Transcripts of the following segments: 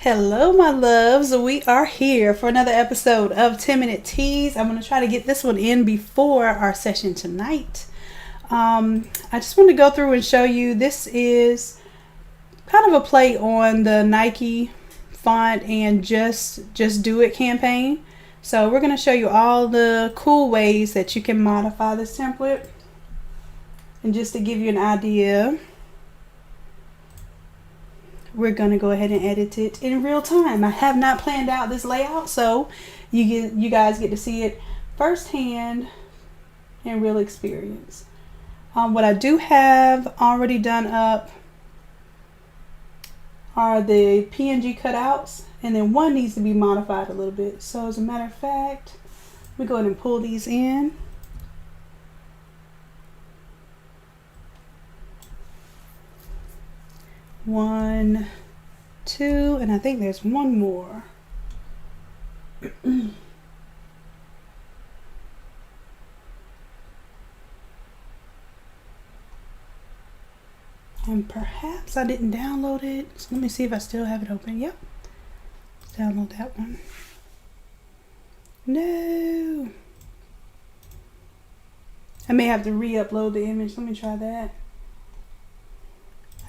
Hello, my loves. We are here for another episode of 10-Minute Teas. I'm going to try to get this one in before our session tonight. I just want to go through and show you, this is kind of a play on the Nike font and just do it campaign. So we're going to show you all the cool ways that you can modify this template. And just to give you an idea, we're going to go ahead and edit it in real time. I have not planned out this layout, so you guys get to see it firsthand in real experience. What I do have already done up are the PNG cutouts, and then one needs to be modified a little bit. So as a matter of fact, we go ahead and pull these in. One, two, and I think there's one more. And perhaps I didn't download it. So let me see if I still have it open. Yep. Download that one. No. I may have to re-upload the image. Let me try that.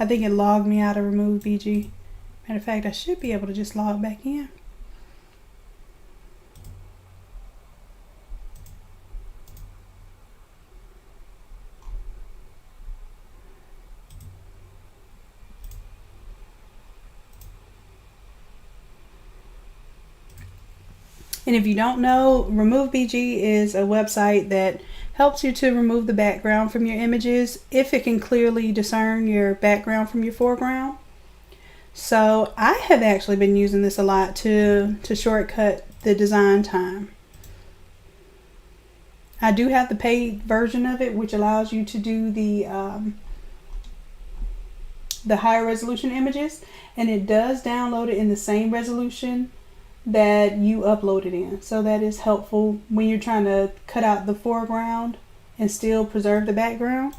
I think it logged me out of remove BG. Matter of fact, I should be able to just log back in. And if you don't know, Remove BG is a website that helps you to remove the background from your images if it can clearly discern your background from your foreground. So I have actually been using this a lot to shortcut the design time. I do have the paid version of it, which allows you to do the higher resolution images, and it does download it in the same resolution that you upload it in. So that is helpful when you're trying to cut out the foreground and still preserve the background.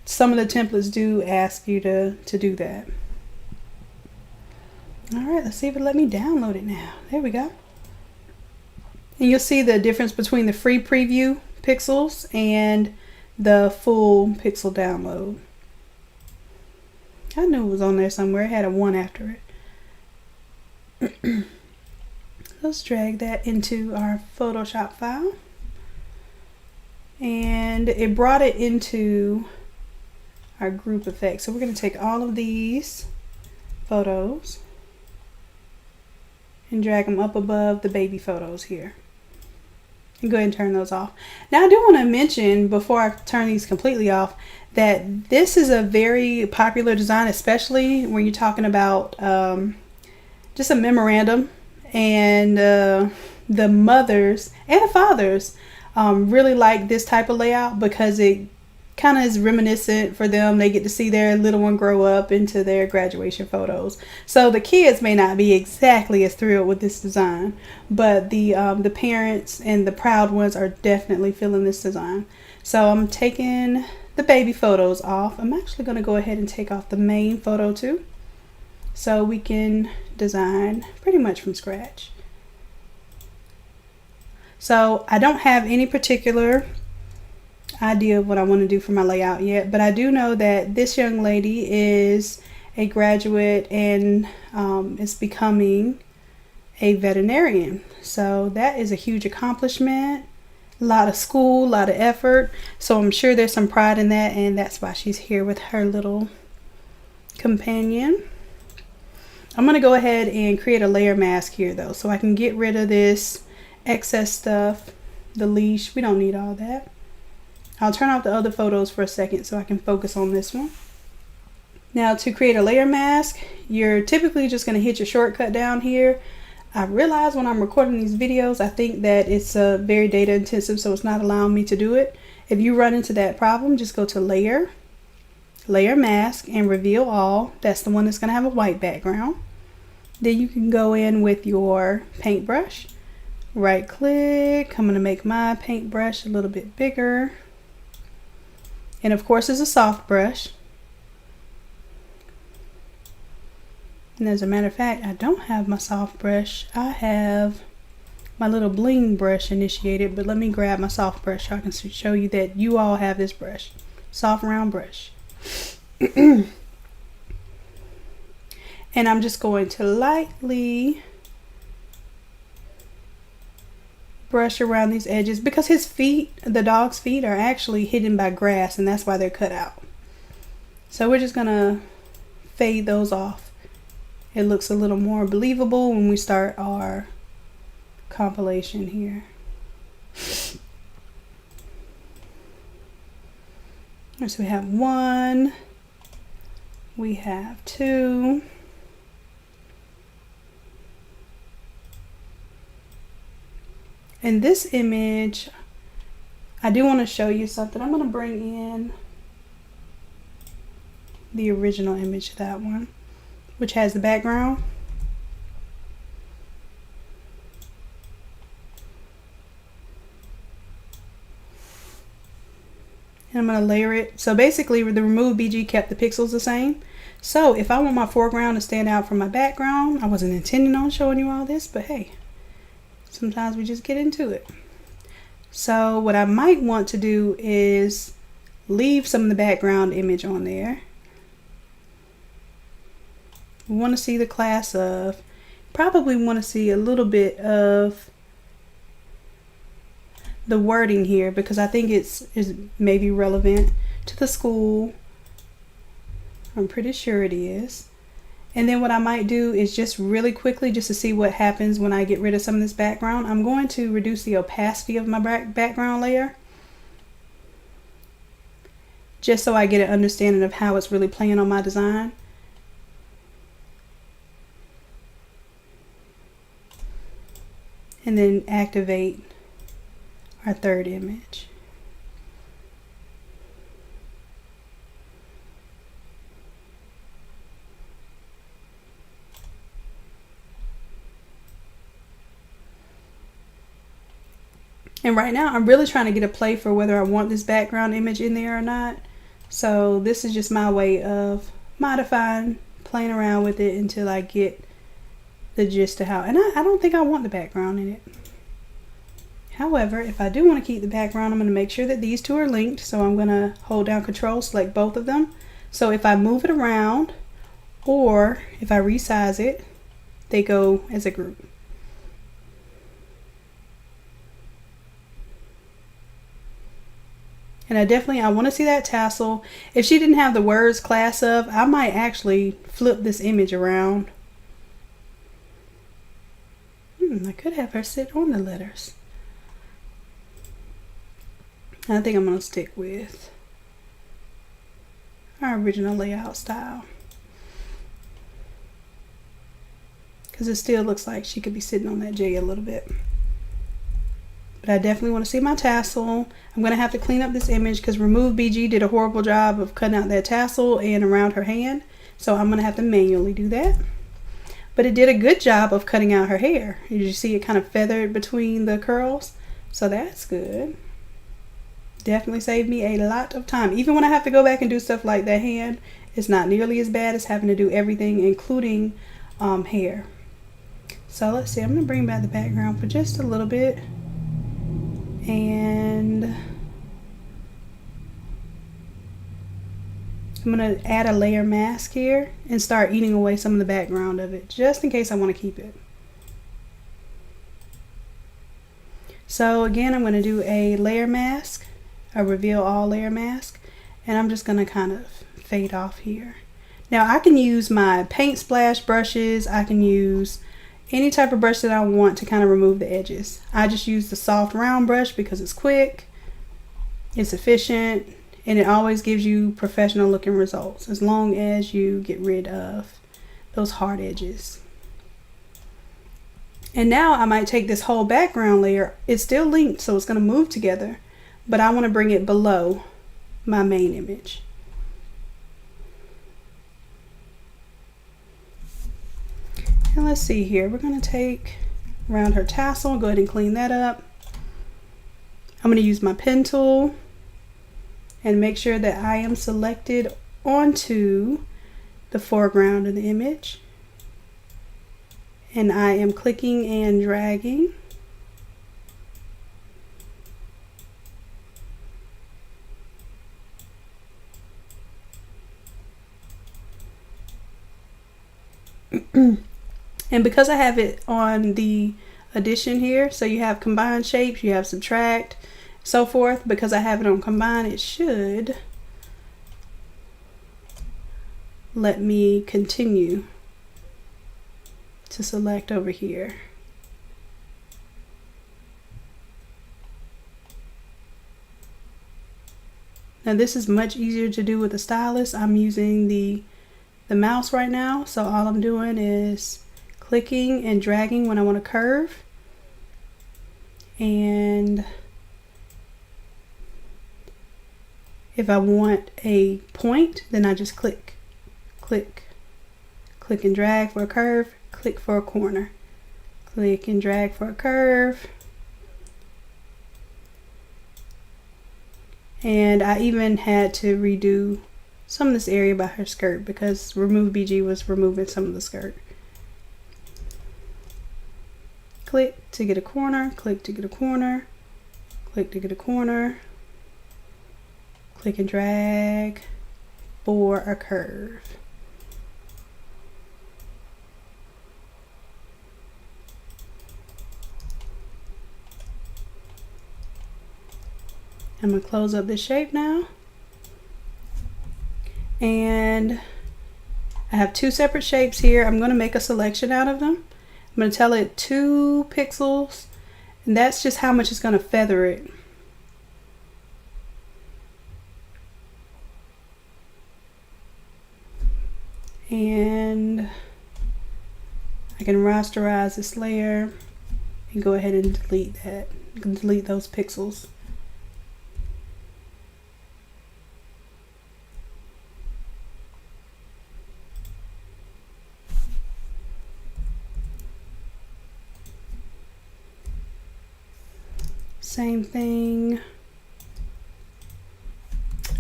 Some of the templates do ask you to do that. Alright, let's see if it let me download it now. There we go. And you'll see the difference between the free preview pixels and the full pixel download. I knew it was on there somewhere. It had a 1 after it. Let's drag that into our Photoshop file. And it brought it into our group effect. So we're going to take all of these photos and drag them up above the baby photos here. And go ahead and turn those off. Now I do want to mention, before I turn these completely off, that this is a very popular design, especially when you're talking about just a memorandum. And the mothers and the fathers really like this type of layout because it kind of is reminiscent for them. They get to see their little one grow up into their graduation photos. So the kids may not be exactly as thrilled with this design, but the parents and the proud ones are definitely feeling this design. So I'm taking the baby photos off. I'm actually going to go ahead and take off the main photo too, so we can design pretty much from scratch. So I don't have any particular idea of what I want to do for my layout yet, but I do know that this young lady is a graduate and is becoming a veterinarian. So that is a huge accomplishment, a lot of school, a lot of effort. So I'm sure there's some pride in that, and that's why she's here with her little companion. I'm going to go ahead and create a layer mask here though, so I can get rid of this excess stuff, the leash. We don't need all that. I'll turn off the other photos for a second so I can focus on this one. Now to create a layer mask, you're typically just going to hit your shortcut down here. I realize when I'm recording these videos, I think that it's very data intensive, so it's not allowing me to do it. If you run into that problem, just go to layer mask and reveal all. That's the one that's going to have a white background. Then you can go in with your paintbrush, right click. I'm going to make my paintbrush a little bit bigger, and of course it's a soft brush. And as a matter of fact, I don't have my soft brush. I have my little bling brush initiated, but let me grab my soft brush so I can show you that you all have this brush. Soft round brush. And I'm just going to lightly brush around these edges because his feet, the dog's feet, are actually hidden by grass, and that's why they're cut out. So we're just gonna fade those off. It looks a little more believable when we start our compilation here. So we have 1, we have 2, and this image, I do want to show you something. I'm going to bring in the original image, that one, which has the background. And I'm going to layer it. So basically the remove BG kept the pixels the same. So if I want my foreground to stand out from my background, I wasn't intending on showing you all this, but hey, sometimes we just get into it. So what I might want to do is leave some of the background image on there. We want to see the class of, probably want to see a little bit of the wording here because I think it's maybe relevant to the school. I'm pretty sure it is. And then what I might do is just really quickly, just to see what happens when I get rid of some of this background, I'm going to reduce the opacity of my background layer, just so I get an understanding of how it's really playing on my design. And then activate our third image. And right now I'm really trying to get a play for whether I want this background image in there or not. So this is just my way of modifying, playing around with it until I get the gist of how, and I don't think I want the background in it. However, if I do want to keep the background, I'm going to make sure that these two are linked. So I'm going to hold down Control, select both of them. So if I move it around or if I resize it, they go as a group. And I want to see that tassel. If she didn't have the words class of, I might actually flip this image around. I could have her sit on the letters. I think I'm going to stick with our original layout style, because it still looks like she could be sitting on that J a little bit. But I definitely want to see my tassel. I'm going to have to clean up this image because Remove BG did a horrible job of cutting out that tassel and around her hand. So I'm going to have to manually do that. But it did a good job of cutting out her hair. You see it kind of feathered between the curls. So that's good. Definitely saved me a lot of time. Even when I have to go back and do stuff like that hand, it's not nearly as bad as having to do everything, including hair. So let's see. I'm going to bring back the background for just a little bit. And I'm going to add a layer mask here and start eating away some of the background of it, just in case I want to keep it. So again, I'm going to do a layer mask, a reveal all layer mask, and I'm just going to kind of fade off here. Now I can use my paint splash brushes. I can use any type of brush that I want to kind of remove the edges. I just use the soft round brush because it's quick, it's efficient, and it always gives you professional looking results as long as you get rid of those hard edges. And now I might take this whole background layer. It's still linked, so it's going to move together, but I want to bring it below my main image. And let's see here, we're going to take around her tassel, go ahead and clean that up. I'm going to use my pen tool and make sure that I am selected onto the foreground of the image. and I am clicking and dragging. And because I have it on the addition here, so you have combine shapes, you have subtract, so forth, because I have it on combine, it should let me continue to select over here. Now this is much easier to do with the stylus. I'm using the mouse right now, so all I'm doing is clicking and dragging when I want to curve, and if I want a point, then I just click, click, click and drag for a curve, click for a corner, click and drag for a curve. And I even had to redo some of this area by her skirt because Remove BG was removing some of the skirt. Click to get a corner, click to get a corner, click to get a corner, click and drag for a curve. I'm going to close up this shape now. And I have two separate shapes here. I'm going to make a selection out of them. I'm going to tell it 2 pixels, and that's just how much it's going to feather it. And I can rasterize this layer and go ahead and delete that. You can delete those pixels. Same thing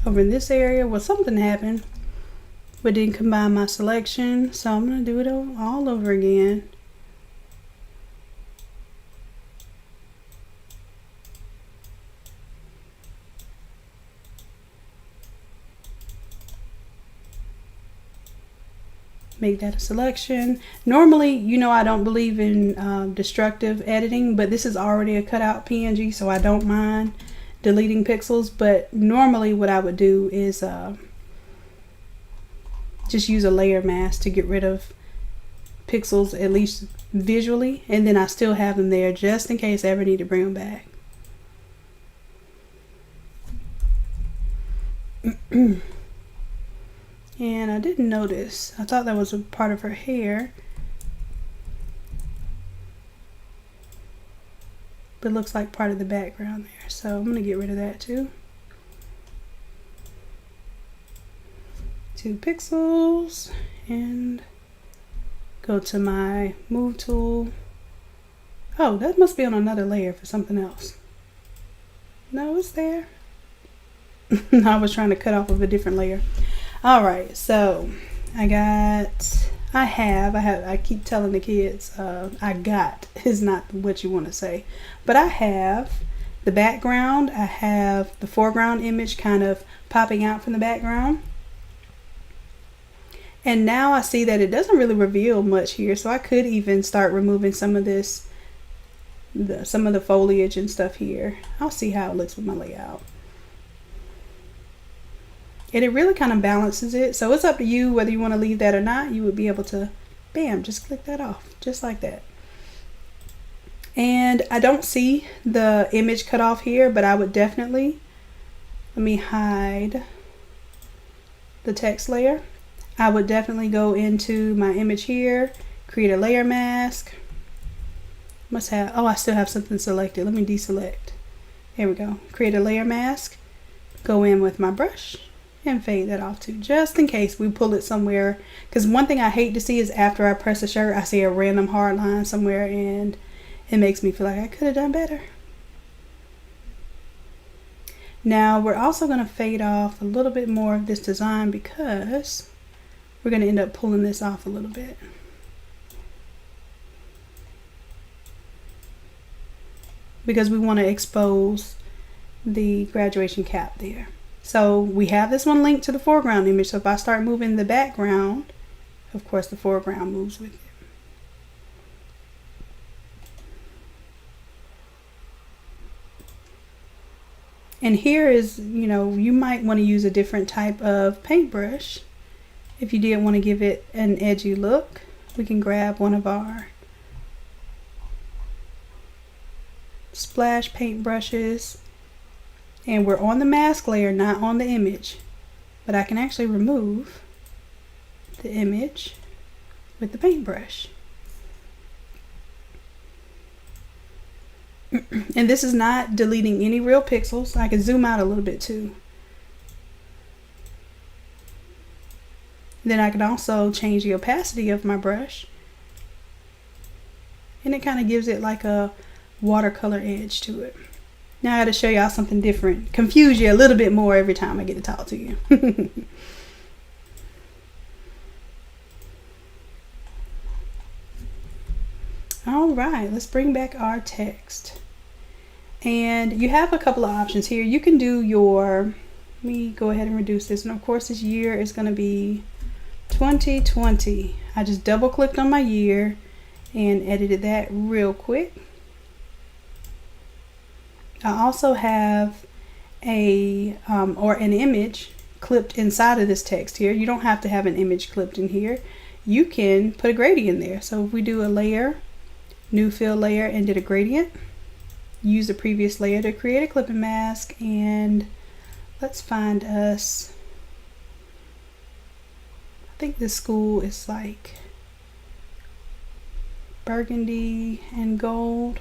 over in this area. Well, something happened, but didn't combine my selection, so I'm going to do it all over again. Make that a selection. Normally, you know, I don't believe in destructive editing, but this is already a cutout PNG, so I don't mind deleting pixels. But normally what I would do is just use a layer mask to get rid of pixels, at least visually, and then I still have them there just in case I ever need to bring them back. And I didn't notice. I thought that was a part of her hair. But it looks like part of the background there. So I'm going to get rid of that too. 2 pixels. And go to my move tool. Oh, that must be on another layer for something else. No, it's there. I was trying to cut off of a different layer. All right, so I keep telling the kids, I got is not what you want to say, but I have the background, I have the foreground image kind of popping out from the background. And now I see that it doesn't really reveal much here, so I could even start removing some of this, some of the foliage and stuff here. I'll see how it looks with my layout. And it really kind of balances it. So it's up to you whether you want to leave that or not. You would be able to, bam, just click that off, just like that. And I don't see the image cut off here, but I would definitely, let me hide the text layer. I would definitely go into my image here, create a layer mask. Must have, oh, I still have something selected. Let me deselect. There we go. Create a layer mask. Go in with my brush and fade that off too, just in case we pull it somewhere. Because one thing I hate to see is after I press a shirt, I see a random hard line somewhere and it makes me feel like I could have done better. Now we're also going to fade off a little bit more of this design because we're going to end up pulling this off a little bit. because we want to expose the graduation cap there. So we have this one linked to the foreground image. So if I start moving the background, of course the foreground moves with it. And here is, you know, you might want to use a different type of paintbrush. If you did want to give it an edgy look, we can grab one of our splash paint brushes, and we're on the mask layer, not on the image, but I can actually remove the image with the paintbrush. And this is not deleting any real pixels. I can zoom out a little bit too. Then I can also change the opacity of my brush, and it kind of gives it like a watercolor edge to it. Now I got to show y'all something different, confuse you a little bit more every time I get to talk to you. All right, let's bring back our text. And you have a couple of options here. You can do your, let me go ahead and reduce this. And of course this year is going to be 2020. I just double clicked on my year and edited that real quick. I also have a or an image clipped inside of this text here. You don't have to have an image clipped in here. You can put a gradient there. So if we do a layer, new fill layer, and did a gradient, use the previous layer to create a clipping mask, and let's find us, I think this school is like burgundy and gold.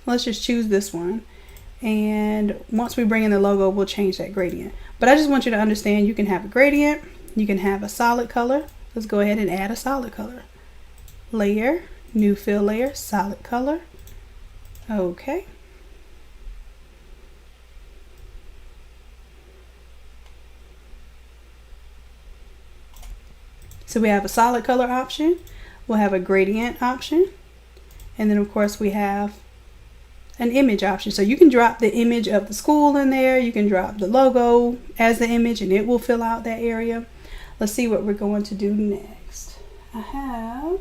Let's just choose this one, and once we bring in the logo, we'll change that gradient. But I just want you to understand, you can have a gradient, you can have a solid color. Let's go ahead and add a solid color. Layer, new fill layer, solid color. Okay. So we have a solid color option, we'll have a gradient option, and then of course we have an image option. So you can drop the image of the school in there, you can drop the logo as the image, and it will fill out that area. Let's see what we're going to do next. I have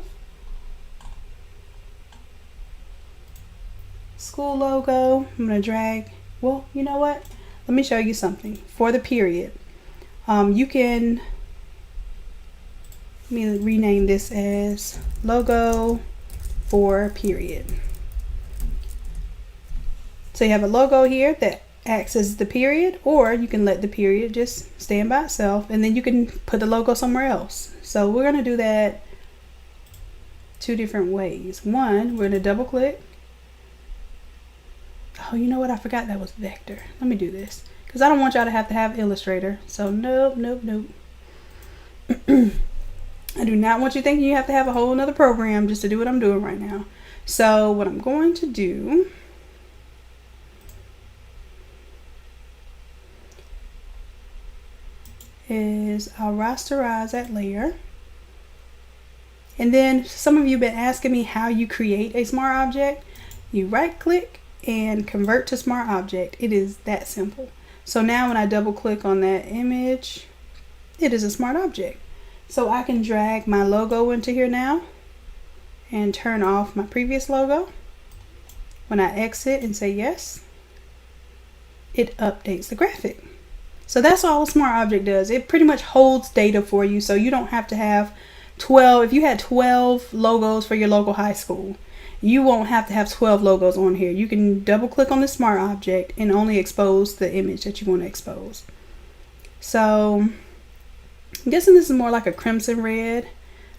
school logo. I'm going to drag, well, you know what? Let me show you something. For the period, you can, let me rename this as logo for period. So you have a logo here that acts as the period, or you can let the period just stand by itself, and then you can put the logo somewhere else. So we're going to do that two different ways. One, we're going to double click. Oh, you know what? I forgot that was vector. Let me do this because I don't want y'all to have Illustrator. So nope, nope, nope. I do not want you thinking you have to have a whole nother program just to do what I'm doing right now. So what I'm going to do is I'll rasterize that layer. And then some of you have been asking me how you create a smart object. You right click and convert to smart object. It is that simple. So now when I double click on that image, it is a smart object. So I can drag my logo into here now and turn off my previous logo. When I exit and say yes, it updates the graphic. So that's all a smart object does. It pretty much holds data for you, so you don't have to have 12. If you had 12 logos for your local high school, you won't have to have 12 logos on here. You can double click on the smart object and only expose the image that you want to expose. So I'm guessing this is more like a crimson red.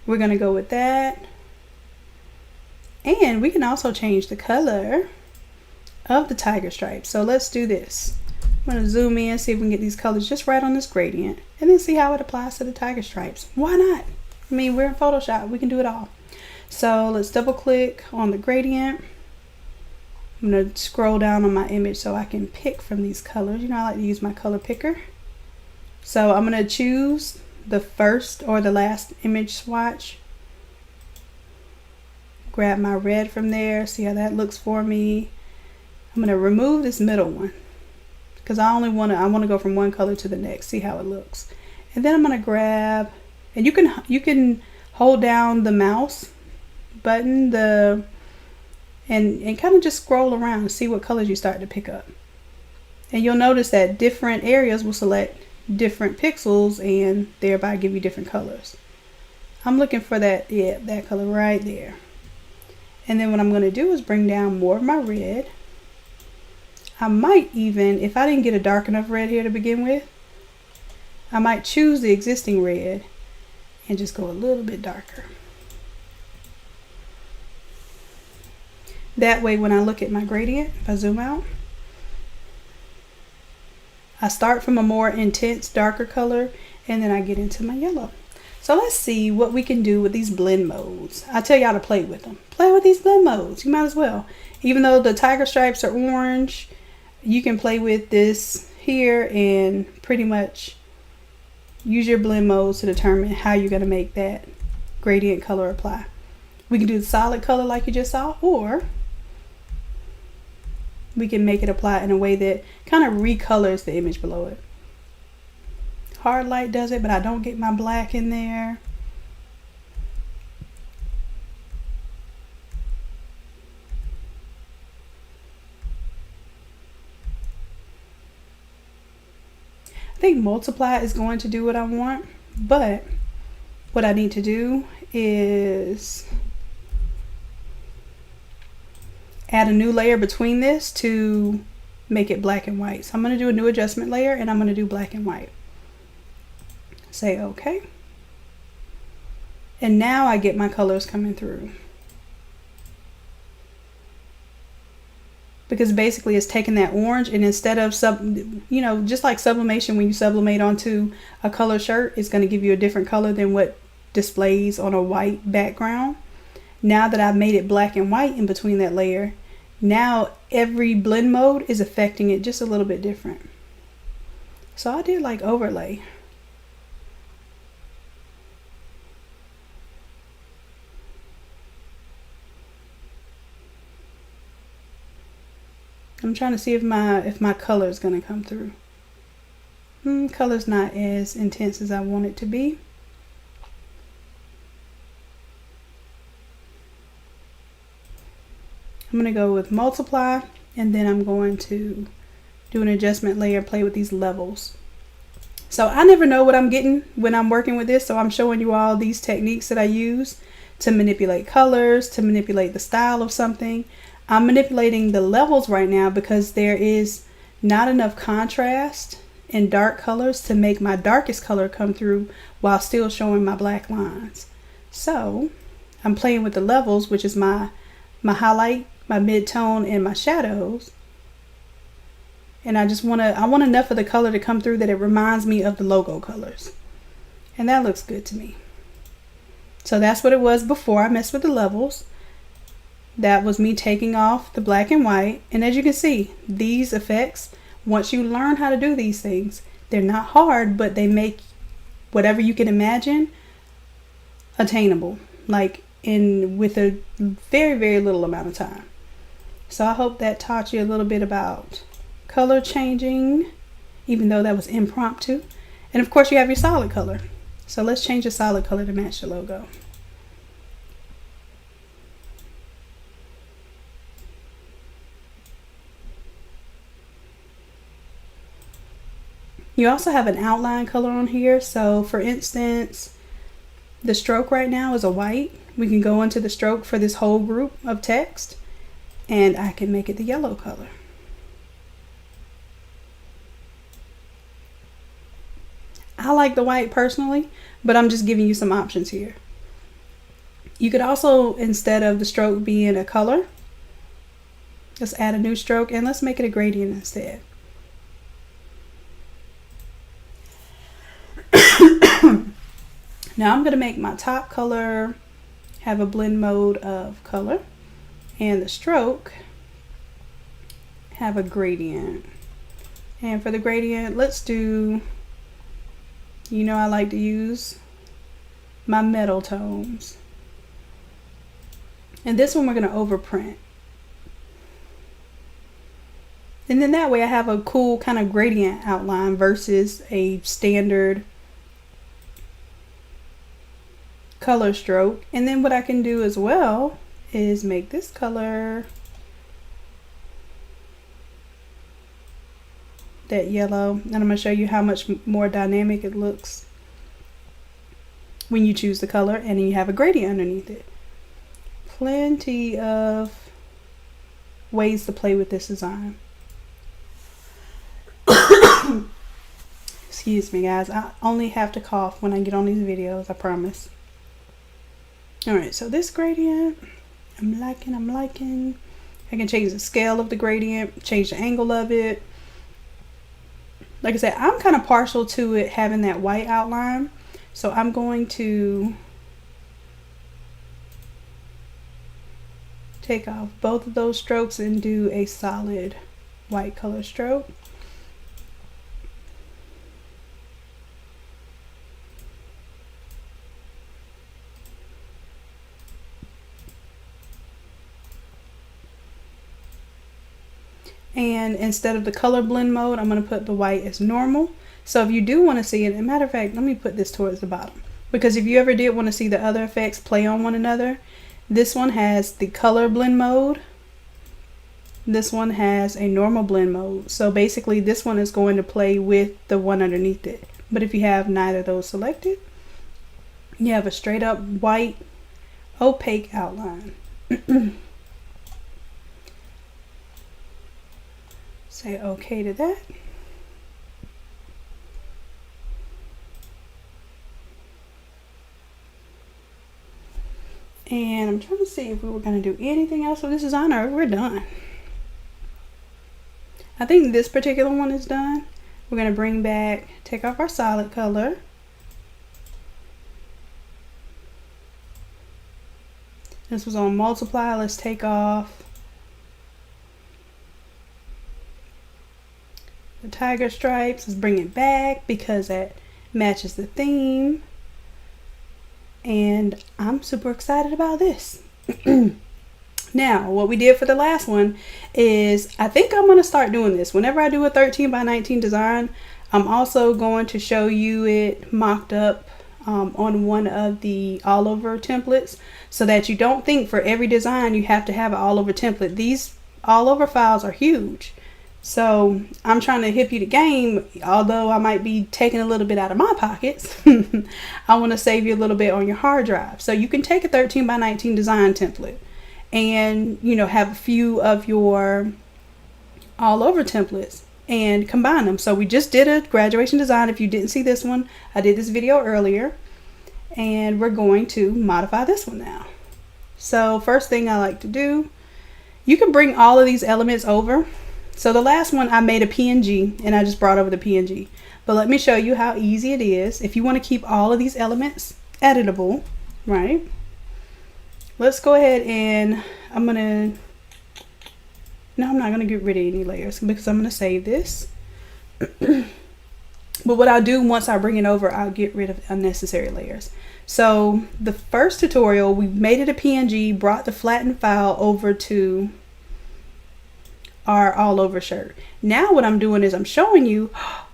We're going to go with that. And we can also change the color of the tiger stripes. So let's do this. I'm going to zoom in, see if we can get these colors just right on this gradient, and then see how it applies to the tiger stripes. Why not? I mean, we're in Photoshop. We can do it all. So let's double click on the gradient. I'm going to scroll down on my image so I can pick from these colors. You know, I like to use my color picker. So I'm going to choose the first or the last image swatch. grab my red from there, see how that looks for me. I'm going to remove this middle one because I want to go from one color to the next, see how it looks. And then I'm going to grab, and you can hold down the mouse button and kind of just scroll around and see what colors you start to pick up. And you'll notice that different areas will select different pixels and thereby give you different colors. I'm looking for that color right there. And then what I'm going to do is bring down more of my red. I might even, if I didn't get a dark enough red here to begin with, I might choose the existing red and just go a little bit darker. That way when I look at my gradient, if I zoom out, I start from a more intense, darker color, and then I get into my yellow. So let's see what we can do with these blend modes. I tell y'all to play with them. Play with these blend modes. You might as well. Even though the tiger stripes are orange, you can play with this here and pretty much use your blend modes to determine how you're going to make that gradient color apply. We can do the solid color like you just saw, or we can make it apply in a way that kind of recolors the image below it. Hard light does it, but I don't get my black in there. I think multiply is going to do what I want, but what I need to do is add a new layer between this to make it black and white. So I'm going to do a new adjustment layer and I'm going to do black and white. Say okay. And now I get my colors coming through. Because basically it's taking that orange and instead of just like sublimation, when you sublimate onto a color shirt, it's going to give you a different color than what displays on a white background. Now that I've made it black and white in between that layer, now every blend mode is affecting it just a little bit different. So I did like overlay. I'm trying to see if my color is going to come through. Color's not as intense as I want it to be. I'm going to go with multiply, and then I'm going to do an adjustment layer, play with these levels. So I never know what I'm getting when I'm working with this, so I'm showing you all these techniques that I use to manipulate colors, to manipulate the style of something. I'm manipulating the levels right now because there is not enough contrast in dark colors to make my darkest color come through while still showing my black lines. So I'm playing with the levels, which is my highlight, my mid-tone, and my shadows. And I want enough of the color to come through that it reminds me of the logo colors. And that looks good to me. So that's what it was before I messed with the levels. That was me taking off the black and white. And as you can see, these effects, once you learn how to do these things, they're not hard, but they make whatever you can imagine attainable, like with a very, very little amount of time. So I hope that taught you a little bit about color changing, even though that was impromptu. And of course you have your solid color. So let's change the solid color to match the logo. You also have an outline color on here. So for instance, the stroke right now is a white. We can go into the stroke for this whole group of text and I can make it the yellow color. I like the white personally, but I'm just giving you some options here. You could also, instead of the stroke being a color, let's add a new stroke and let's make it a gradient instead. Now I'm going to make my top color have a blend mode of color and the stroke have a gradient. And for the gradient, let's do, I like to use my metal tones. And this one we're going to overprint. And then that way I have a cool kind of gradient outline versus a standard color stroke. And then what I can do as well is make this color that yellow. And I'm going to show you how much more dynamic it looks when you choose the color and then you have a gradient underneath it. Plenty of ways to play with this design. Excuse me guys, I only have to cough when I get on these videos, I promise. Alright, so this gradient, I'm liking. I can change the scale of the gradient, change the angle of it. Like I said, I'm kind of partial to it having that white outline. So I'm going to take off both of those strokes and do a solid white color stroke. And instead of the color blend mode, I'm going to put the white as normal. So if you do want to see it, as a matter of fact, let me put this towards the bottom. Because if you ever did want to see the other effects play on one another, this one has the color blend mode. This one has a normal blend mode. So basically this one is going to play with the one underneath it. But if you have neither of those selected, you have a straight up white opaque outline. Say okay to that. And I'm trying to see if we were going to do anything else with this design or we're done. I think this particular one is done. We're going to bring back, take off our solid color. This was on multiply. Let's take off the tiger stripes. Let's bring it back because that matches the theme. And I'm super excited about this. Now, what we did for the last one is, I think I'm going to start doing this. Whenever I do a 13 by 19 design, I'm also going to show you it mocked up on one of the all over templates, so that you don't think for every design you have to have an all over template. These all over files are huge. So I'm trying to hip you to game, although I might be taking a little bit out of my pockets. I want to save you a little bit on your hard drive. So you can take a 13 by 19 design template and, you know, have a few of your all over templates and combine them. So we just did a graduation design. If you didn't see this one, I did this video earlier, and we're going to modify this one now. So first thing I like to do, you can bring all of these elements over. So the last one I made a PNG and I just brought over the PNG. But let me show you how easy it is. If you want to keep all of these elements editable, right? Let's go ahead and I'm not going to get rid of any layers because I'm going to save this. But what I'll do once I bring it over, I'll get rid of unnecessary layers. So the first tutorial, we made it a PNG, brought the flattened file over to our all over shirt. Now what I'm doing is I'm showing you,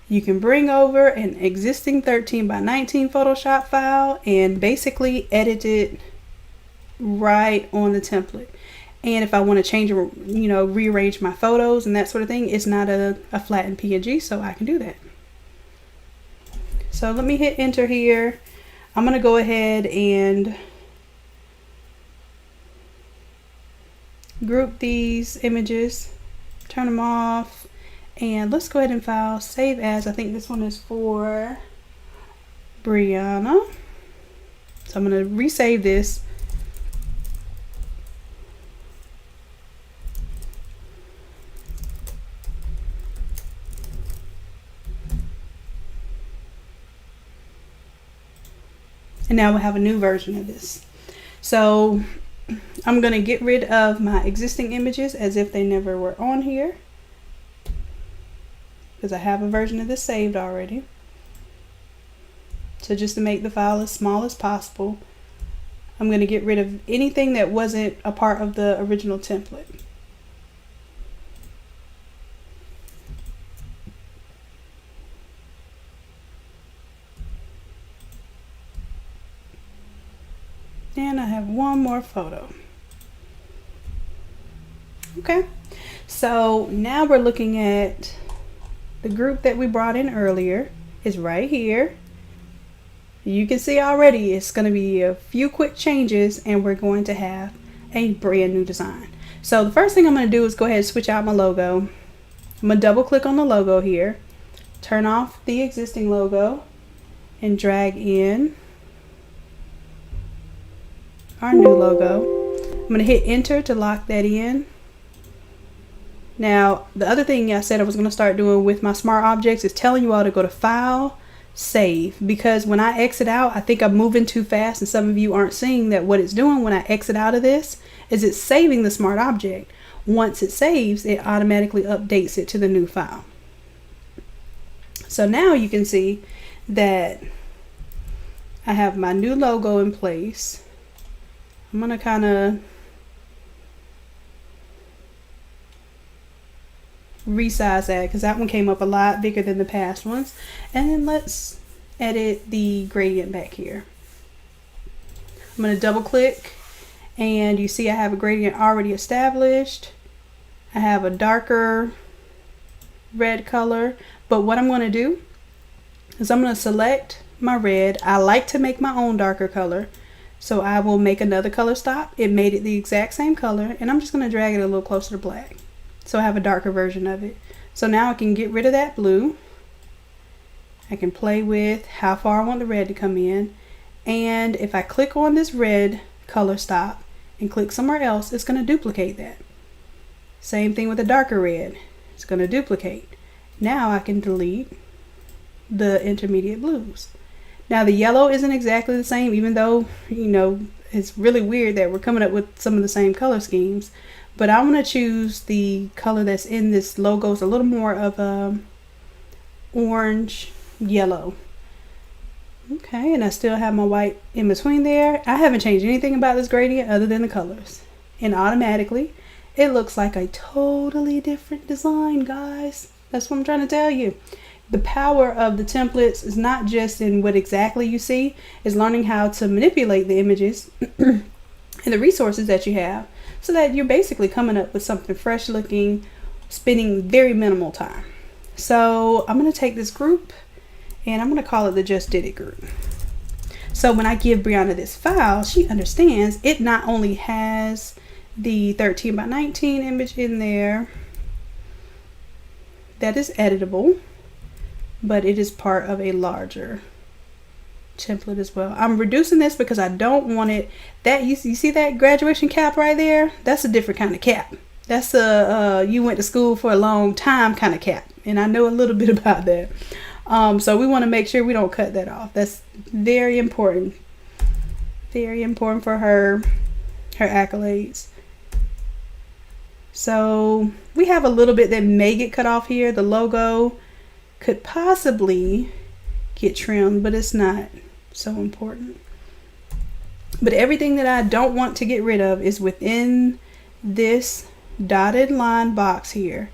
you can bring over an existing 13 by 19 Photoshop file and basically edit it right on the template. And if I want to change or, you know, rearrange my photos and that sort of thing, it's not a flattened PNG, so I can do that. So let me hit enter here. I'm going to go ahead and group these images, turn them off, and let's go ahead and file save as. I think this one is for Brianna. So I'm going to resave this. And now we'll have a new version of this. So I'm going to get rid of my existing images as if they never were on here, because I have a version of this saved already. So just to make the file as small as possible, I'm going to get rid of anything that wasn't a part of the original template. And I have one more photo. Okay, so now we're looking at the group that we brought in earlier is right here. You can see already it's going to be a few quick changes and we're going to have a brand new design. So the first thing I'm going to do is go ahead and switch out my logo. I'm going to double click on the logo here, turn off the existing logo, and drag in our new logo. I'm going to hit enter to lock that in. Now, the other thing I said I was going to start doing with my smart objects is telling you all to go to File, Save, because when I exit out, I think I'm moving too fast and some of you aren't seeing that what it's doing when I exit out of this is it's saving the smart object. Once it saves, it automatically updates it to the new file. So now you can see that I have my new logo in place. I'm going to kind of resize that because that one came up a lot bigger than the past ones. And then let's edit the gradient back here. I'm going to double click and you see I have a gradient already established. I have a darker red color, but what I'm going to do is I'm going to select my red. I like to make my own darker color, so I will make another color stop. It made it the exact same color and I'm just going to drag it a little closer to black. So I have a darker version of it. So now I can get rid of that blue. I can play with how far I want the red to come in. And if I click on this red color stop and click somewhere else, it's going to duplicate that. Same thing with the darker red. It's going to duplicate. Now I can delete the intermediate blues. Now the yellow isn't exactly the same, even though, you know, it's really weird that we're coming up with some of the same color schemes. But I'm going to choose the color that's in this logo. It's a little more of a orange yellow. Okay, and I still have my white in between there. I haven't changed anything about this gradient other than the colors. And automatically, it looks like a totally different design, guys. That's what I'm trying to tell you. The power of the templates is not just in what exactly you see, it's learning how to manipulate the images and the resources that you have, so that you're basically coming up with something fresh looking, spending very minimal time. So I'm going to take this group and I'm going to call it the Just Did It group. So when I give Brianna this file, she understands it not only has the 13 by 19 image in there that is editable, but it is part of a larger template as well. I'm reducing this because I don't want it that you see that graduation cap right there. That's a different kind of cap. That's a you went to school for a long time kind of cap, and I know a little bit about that. So we want to make sure we don't cut that off. That's very important for her accolades. So we have a little bit that may get cut off here. The logo could possibly get trimmed, but it's not so important. But everything that I don't want to get rid of is within this dotted line box here.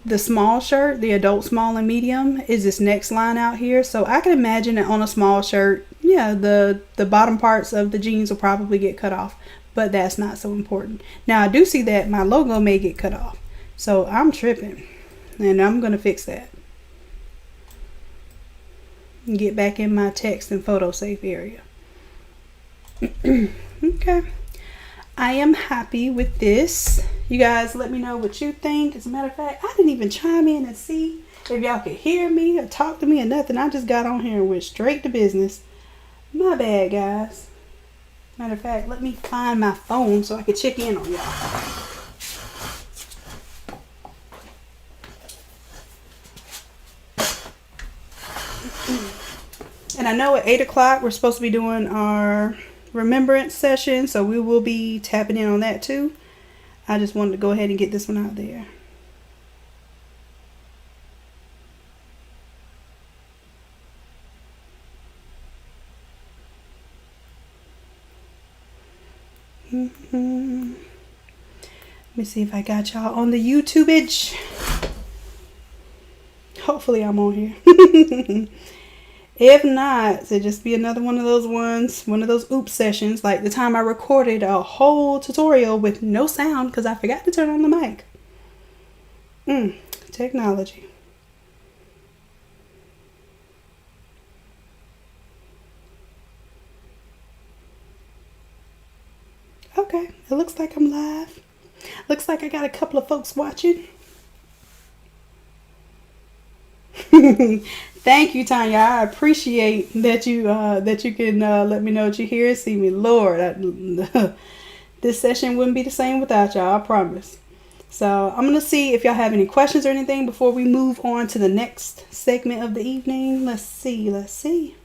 The small shirt, the adult small and medium, is this next line out here. So I can imagine that on a small shirt, yeah, the bottom parts of the jeans will probably get cut off, but that's not so important. Now I do see that my logo may get cut off, so I'm tripping and I'm gonna fix that and get back in my text and photo safe area. Okay, I am happy with this. You guys let me know what you think. As a matter of fact, I didn't even chime in and see if y'all could hear me or talk to me or nothing. I just got on here and went straight to business. My bad, guys. Matter of fact, let me find my phone so I can check in on y'all. And I know at 8 o'clock we're supposed to be doing our remembrance session, so we will be tapping in on that too. I just wanted to go ahead and get this one out there. Let me see if I got y'all on the YouTubeage. Hopefully I'm on here. If not, it'll just be another one of those ones, one of those oops sessions, like the time I recorded a whole tutorial with no sound because I forgot to turn on the mic. Technology. Okay, it looks like I'm live. Looks like I got a couple of folks watching. Thank you, Tanya. I appreciate that you can let me know that you hear and see me. Lord, this session wouldn't be the same without y'all, I promise. So I'm gonna see if y'all have any questions or anything before we move on to the next segment of the evening. Let's see.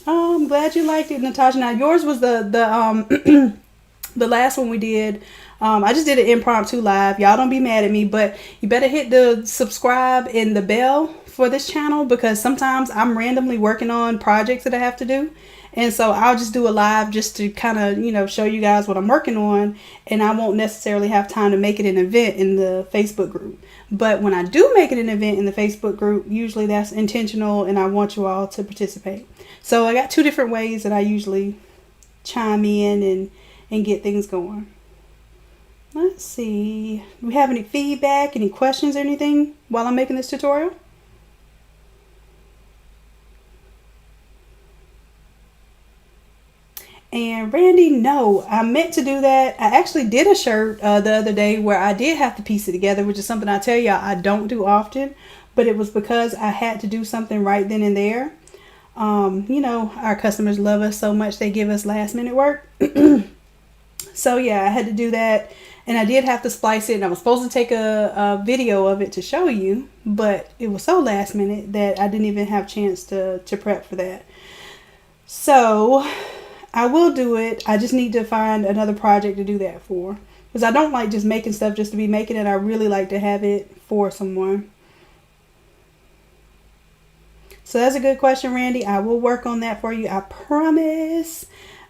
Oh, I'm glad you liked it, Natasha. Now yours was the the last one we did. I just did an impromptu live. Y'all don't be mad at me, but you better hit the subscribe and the bell for this channel because sometimes I'm randomly working on projects that I have to do. And so I'll just do a live just to kind of, show you guys what I'm working on. And I won't necessarily have time to make it an event in the Facebook group. But when I do make it an event in the Facebook group, usually that's intentional and I want you all to participate. So I got two different ways that I usually chime in and get things going. Let's see. Do we have any feedback, any questions or anything while I'm making this tutorial? And Randy, no, I meant to do that. I actually did a shirt the other day where I did have to piece it together, which is something I tell y'all I don't do often, but it was because I had to do something right then and there. Our customers love us so much, they give us last minute work. So yeah, I had to do that. And I did have to splice it, and I was supposed to take a video of it to show you, but it was so last minute that I didn't even have a chance to prep for that. So I will do it. I just need to find another project to do that for. Because I don't like just making stuff just to be making it. I really like to have it for someone. So that's a good question, Randy. I will work on that for you. I promise.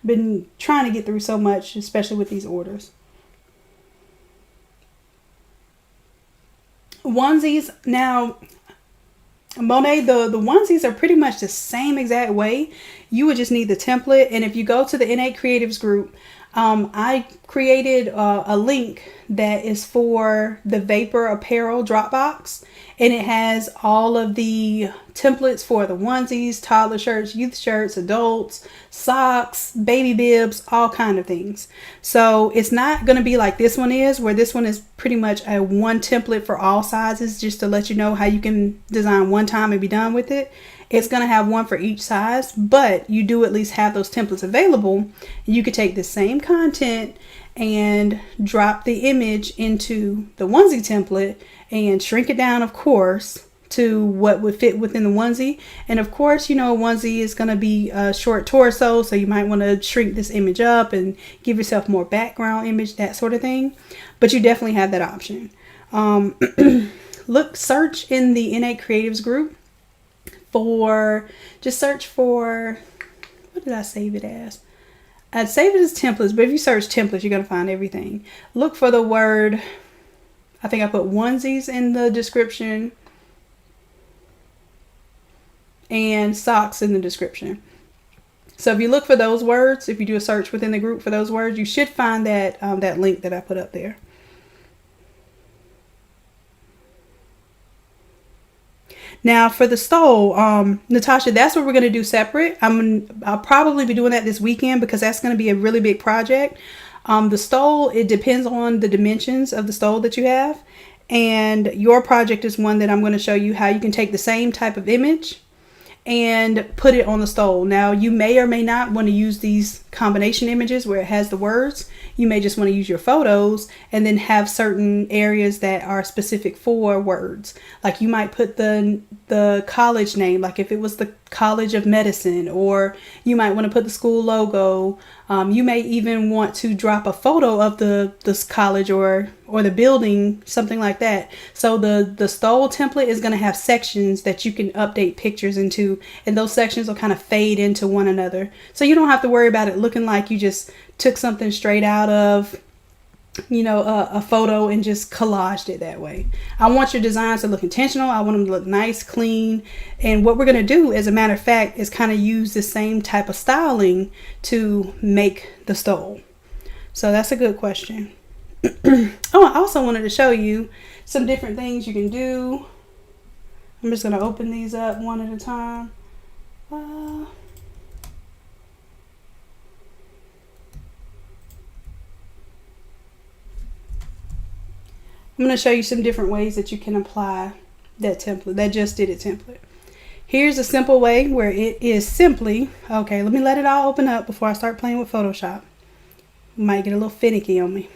Been trying to get through so much, especially with these orders. Onesies. Now, Monet, the onesies are pretty much the same exact way. You would just need the template. And if you go to the Innate Creatives group, I created a link that is for the Vapor Apparel Dropbox. And it has all of the templates for the onesies, toddler shirts, youth shirts, adults, socks, baby bibs, all kind of things. So it's not going to be like this one is, where this one is pretty much a one template for all sizes, just to let you know how you can design one time and be done with it. It's going to have one for each size, but you do at least have those templates available. You could take the same content and drop the image into the onesie template and shrink it down, of course, to what would fit within the onesie. And of course, a onesie is going to be a short torso, so you might want to shrink this image up and give yourself more background image, that sort of thing. But you definitely have that option. Search in the Innate Creatives group search for, what did I save it as? I'd save it as templates, but if you search templates, you're going to find everything. Look for the word, I think I put onesies in the description and socks in the description. So if you look for those words, if you do a search within the group for those words, you should find that that link that I put up there. Now for the stole, Natasha, that's what we're going to do separate. I'll probably be doing that this weekend because that's going to be a really big project. The stole, it depends on the dimensions of the stole that you have. And your project is one that I'm going to show you how you can take the same type of image and put it on the stole. Now, you may or may not want to use these combination images where it has the words. You may just want to use your photos and then have certain areas that are specific for words. Like you might put the college name, like if it was the College of Medicine, or you might want to put the school logo. You may even want to drop a photo of this college or the building, something like that. So the stole template is going to have sections that you can update pictures into, and those sections will kind of fade into one another. So you don't have to worry about it looking like you just took something straight out of a photo and just collaged it that way. I want your designs to look intentional. I want them to look nice, clean. And what we're going to do, as a matter of fact, is kind of use the same type of styling to make the stole. So that's a good question. Oh, I also wanted to show you some different things you can do. I'm just going to open these up one at a time. I'm going to show you some different ways that you can apply that template, that just did it template. Here's a simple way where it is simply, okay, let me let it all open up before I start playing with Photoshop. Might get a little finicky on me.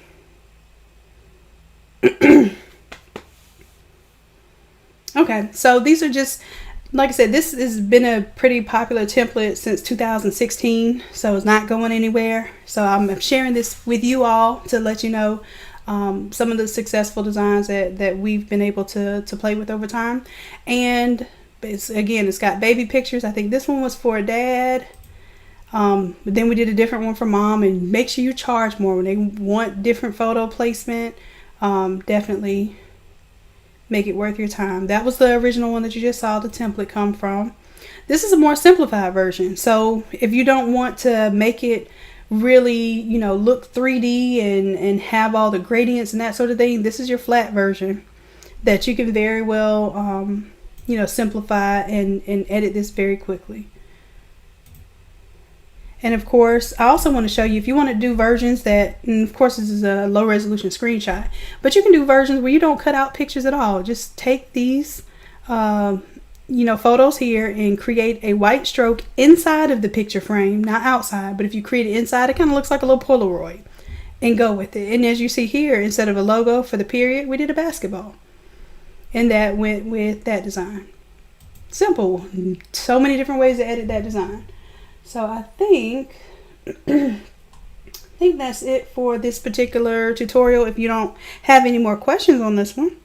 Okay, so these are just, like I said, this has been a pretty popular template since 2016, so it's not going anywhere. So I'm sharing this with you all to let you know some of the successful designs that we've been able to play with over time. And it's got baby pictures. I think this one was for a dad, but then we did a different one for mom. And make sure you charge more when they want different photo placement. Definitely make it worth your time. That was the original one that you just saw the template come from. This is a more simplified version, so if you don't want to make it really look 3D and have all the gradients and that sort of thing, this is your flat version that you can very well simplify and edit this very quickly. And of course, I also want to show you, if you want to do versions that, and of course this is a low resolution screenshot, but you can do versions where you don't cut out pictures at all. Just take these photos here and create a white stroke inside of the picture frame, not outside, but if you create it inside, it kind of looks like a little Polaroid, and go with it. And as you see here, instead of a logo for the period, we did a basketball, and that went with that design. Simple. So many different ways to edit that design. So I think that's it for this particular tutorial. If you don't have any more questions on this one.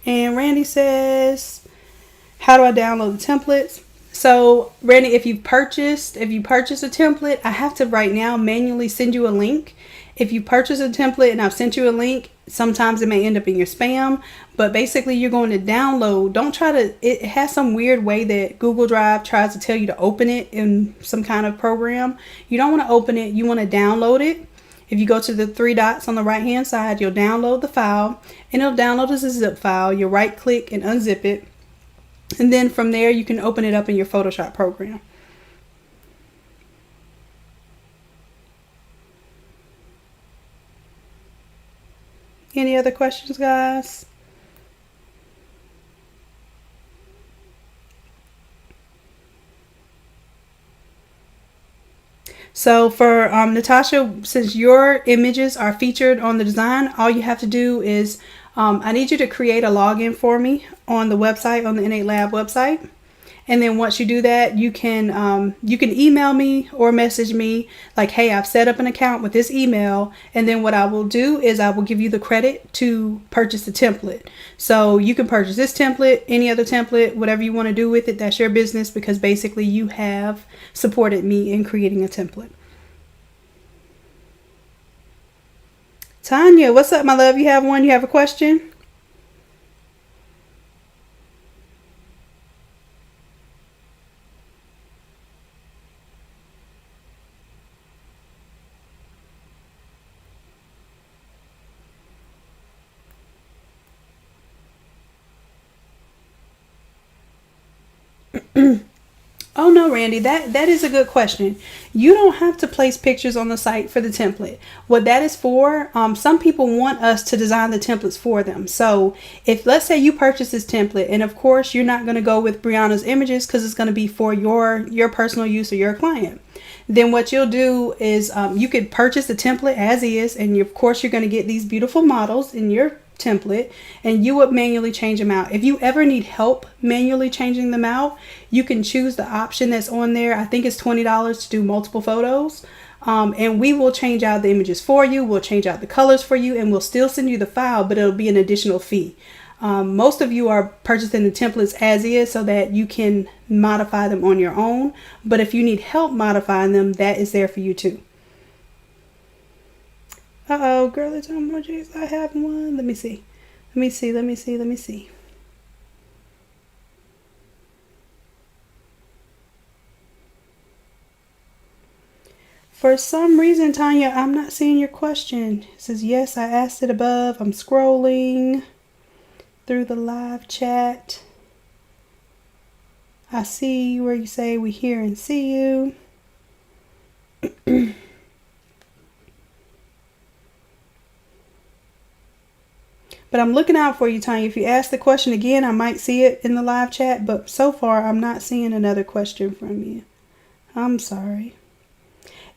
And Randy says, how do I download the templates? So Randy, if you purchase a template, I have to right now manually send you a link. If you purchase a template and I've sent you a link, sometimes it may end up in your spam, but basically you're going to download. It has some weird way that Google Drive tries to tell you to open it in some kind of program. You don't want to open it, you want to download it. If you go to the three dots on the right hand side, you'll download the file, and it'll download as a zip file. You'll right click and unzip it. And then from there, you can open it up in your Photoshop program. Any other questions, guys? So for Natasha, since your images are featured on the design, all you have to do is I need you to create a login for me on the website, on the Innate Lab website. And then once you do that, you can email me or message me like, hey, I've set up an account with this email. And then what I will do is I will give you the credit to purchase the template. So you can purchase this template, any other template, whatever you want to do with it. That's your business, because basically you have supported me in creating a template. Tanya, what's up, my love? You have a question? Oh no, Randy, that is a good question. You don't have to place pictures on the site for the template. What that is for, some people want us to design the templates for them. So if, let's say you purchase this template, and of course you're not going to go with Brianna's images because it's going to be for your personal use or your client. Then what you'll do is you could purchase the template as is, and of course you're going to get these beautiful models in your template, and you would manually change them out. If you ever need help manually changing them out, you can choose the option that's on there. I think it's $20 to do multiple photos, and we will change out the images for you. We'll change out the colors for you, and we'll still send you the file, but it'll be an additional fee. Most of you are purchasing the templates as is so that you can modify them on your own, but if you need help modifying them, that is there for you too. Uh-oh, girly emojis, I have one. Let me see. For some reason, Tanya, I'm not seeing your question. It says, yes, I asked it above. I'm scrolling through the live chat. I see where you say we hear and see you. But I'm looking out for you, Tanya. If you ask the question again, I might see it in the live chat. But so far, I'm not seeing another question from you. I'm sorry.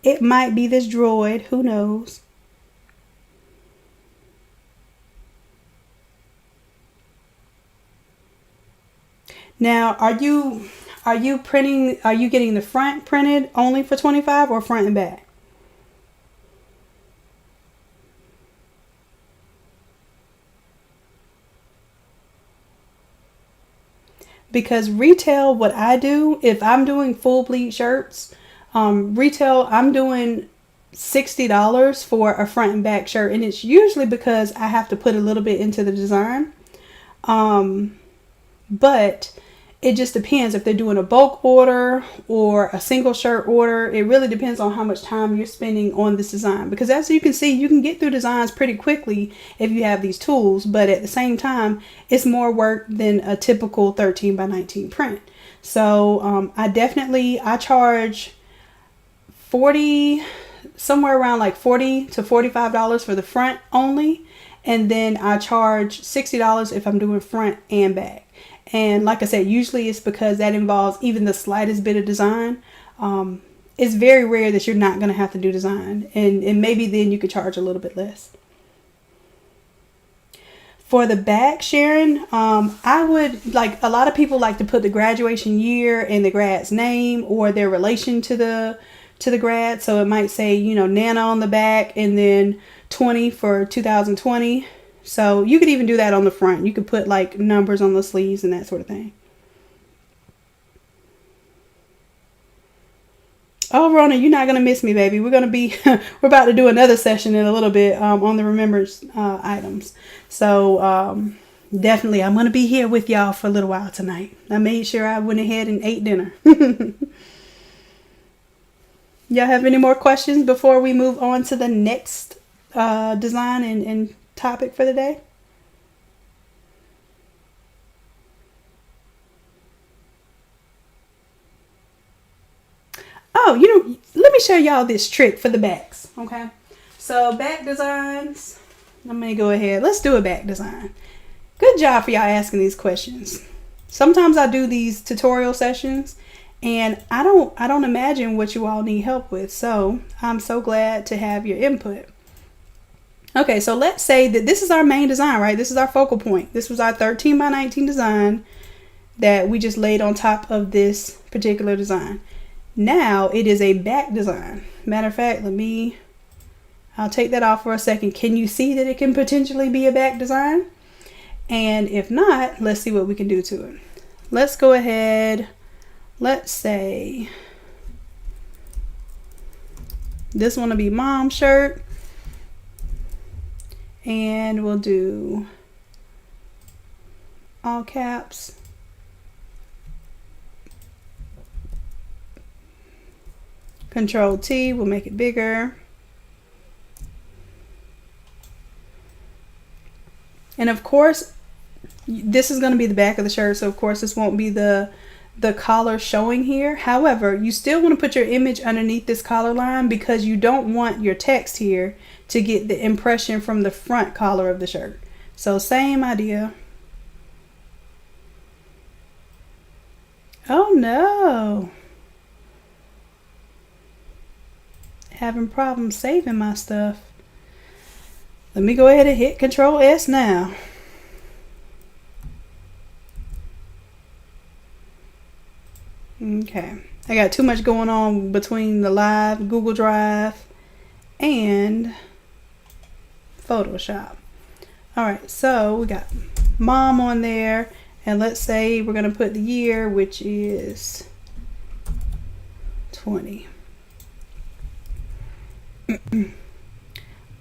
It might be this droid. Who knows? Now, are you getting the front printed only for $25 or front and back? Because retail, what I do, if I'm doing full bleed shirts, retail, I'm doing $60 for a front and back shirt. And it's usually because I have to put a little bit into the design. But it just depends if they're doing a bulk order or a single shirt order. It really depends on how much time you're spending on this design. Because as you can see, you can get through designs pretty quickly if you have these tools. But at the same time, it's more work than a typical 13 by 19 print. So I charge somewhere around like $40 to $45 for the front only. And then I charge $60 if I'm doing front and back. And like I said, usually it's because that involves even the slightest bit of design. It's very rare that you're not going to have to do design. And maybe then you could charge a little bit less. For the back, Sharon, I would, like, a lot of people like to put the graduation year and the grad's name or their relation to the grad. So it might say, Nana on the back and then 20 for 2020. So you could even do that on the front. You could put like numbers on the sleeves and that sort of thing. Oh, Rona, you're not going to miss me, baby. We're about to do another session in a little bit on the remembrance items. So definitely I'm going to be here with y'all for a little while tonight. I made sure I went ahead and ate dinner. Y'all have any more questions before we move on to the next design and topic for the day? Oh, let me show y'all this trick for the backs. Okay, so back designs. I'm gonna go ahead. Let's do a back design. Good job for y'all asking these questions. Sometimes I do these tutorial sessions and I don't imagine what you all need help with. So I'm so glad to have your input. Okay, so let's say that this is our main design, right? This is our focal point. This was our 13 by 19 design that we just laid on top of this particular design. Now it is a back design. Matter of fact, I'll take that off for a second. Can you see that it can potentially be a back design? And if not, let's see what we can do to it. Let's go ahead. Let's say this one will be mom's shirt. And we'll do all caps. Control T, we'll make it bigger. And of course, this is going to be the back of the shirt. So of course this won't be the the collar showing here. However, you still want to put your image underneath this collar line because you don't want your text here to get the impression from the front collar of the shirt. So same idea. Oh no. Having problems saving my stuff. Let me go ahead and hit Control S now. Okay, I got too much going on between the live Google Drive and Photoshop. All right, so we got mom on there, and let's say we're gonna put the year, which is 20.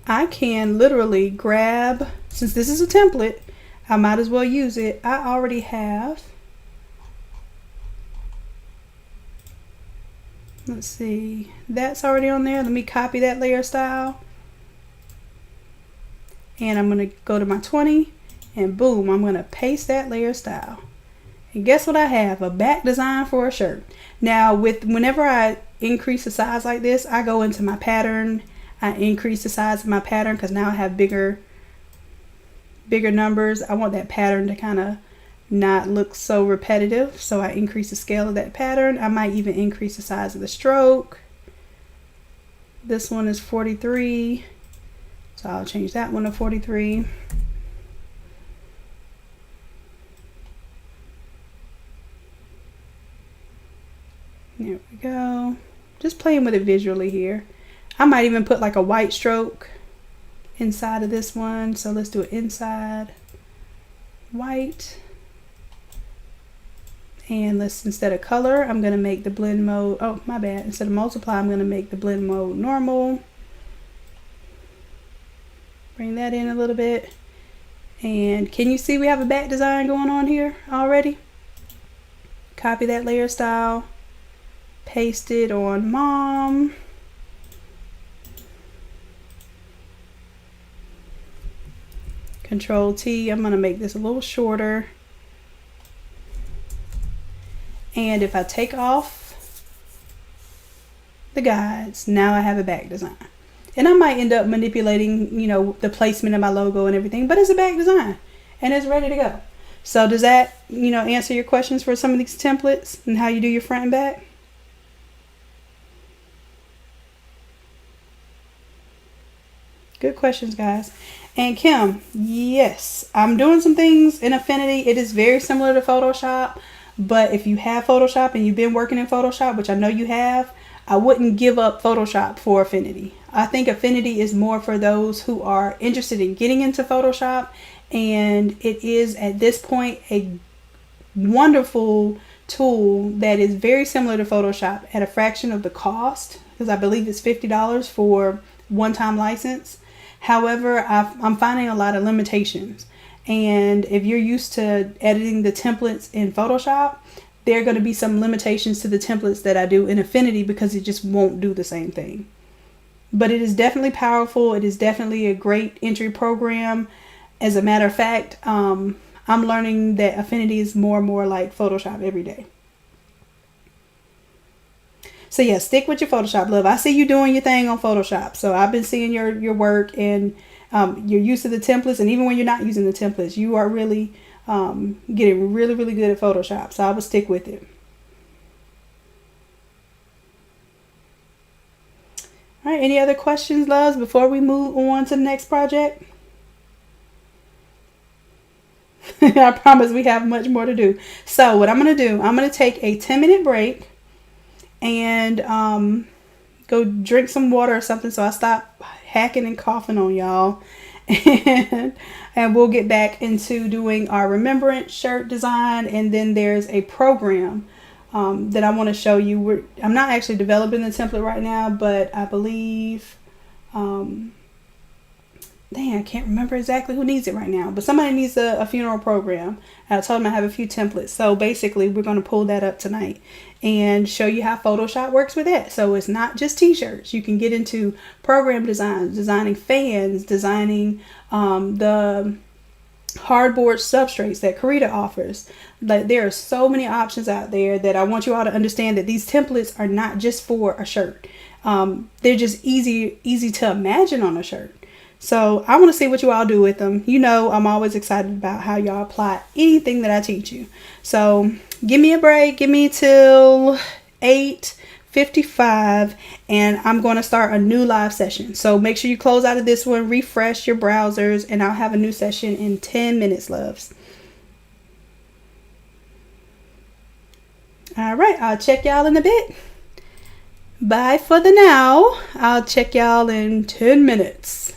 I can literally grab, since this is a template, I might as well use it. I already have, let's see, that's already on there. Let me copy that layer style. And I'm going to go to my 20 and boom, I'm going to paste that layer style. And guess what I have? A back design for a shirt. Now whenever I increase the size like this, I go into my pattern. I increase the size of my pattern because now I have bigger numbers. I want that pattern to kind of not look so repetitive. So I increase the scale of that pattern. I might even increase the size of the stroke. This one is 43. So I'll change that one to 43. There we go. Just playing with it visually here. I might even put like a white stroke inside of this one. So let's do it inside white. And let's, instead of color, I'm going to make the blend mode, oh my bad, instead of multiply, I'm going to make the blend mode normal. Bring that in a little bit. And can you see we have a back design going on here already? Copy that layer style, paste it on mom. Control T, I'm going to make this a little shorter. And if I take off the guides, now I have a back design. And I might end up manipulating, you know, the placement of my logo and everything, but it's a back design and it's ready to go. So does that, you know, answer your questions for some of these templates and how you do your front and back? Good questions, guys. And Kim, yes, I'm doing some things in Affinity. It is very similar to Photoshop, but if you have Photoshop and you've been working in Photoshop, which I know you have, I wouldn't give up Photoshop for Affinity. I think Affinity is more for those who are interested in getting into Photoshop, and it is at this point a wonderful tool that is very similar to Photoshop at a fraction of the cost, because I believe it's $50 for one-time license. However, I'm finding a lot of limitations, and if you're used to editing the templates in Photoshop, there are going to be some limitations to the templates that I do in Affinity because it just won't do the same thing. But it is definitely powerful. It is definitely a great entry program. As a matter of fact, I'm learning that Affinity is more and more like Photoshop every day. So yeah, stick with your Photoshop, love. I see you doing your thing on Photoshop. So I've been seeing your work, and you're used to the templates. And even when you're not using the templates, you are really getting really good at Photoshop. So I would stick with it. All right, any other questions, loves, before we move on to the next project? I promise we have much more to do. So what I'm going to do, I'm going to take a 10-minute break and go drink some water or something so I stop hacking and coughing on y'all. And we'll get back into doing our remembrance shirt design, and then there's a program that I want to show you. I'm not actually developing the template right now, but I believe dang, I can't remember exactly who needs it right now, but somebody needs a funeral program. And I told them I have a few templates, so basically we're going to pull that up tonight and show you how Photoshop works with it. So it's not just t-shirts. You can get into program designs, designing fans, designing the hardboard substrates that Karita offers. Like, there are so many options out there that I want you all to understand that these templates are not just for a shirt. They're just easy to imagine on a shirt. So I want to see what you all do with them. You know, I'm always excited about how y'all apply anything that I teach you. So give me a break. Give me till 8:55 and I'm going to start a new live session. So make sure you close out of this one, refresh your browsers, and I'll have a new session in 10 minutes, loves. All right, I'll check y'all in a bit. Bye for the now. I'll check y'all in 10 minutes.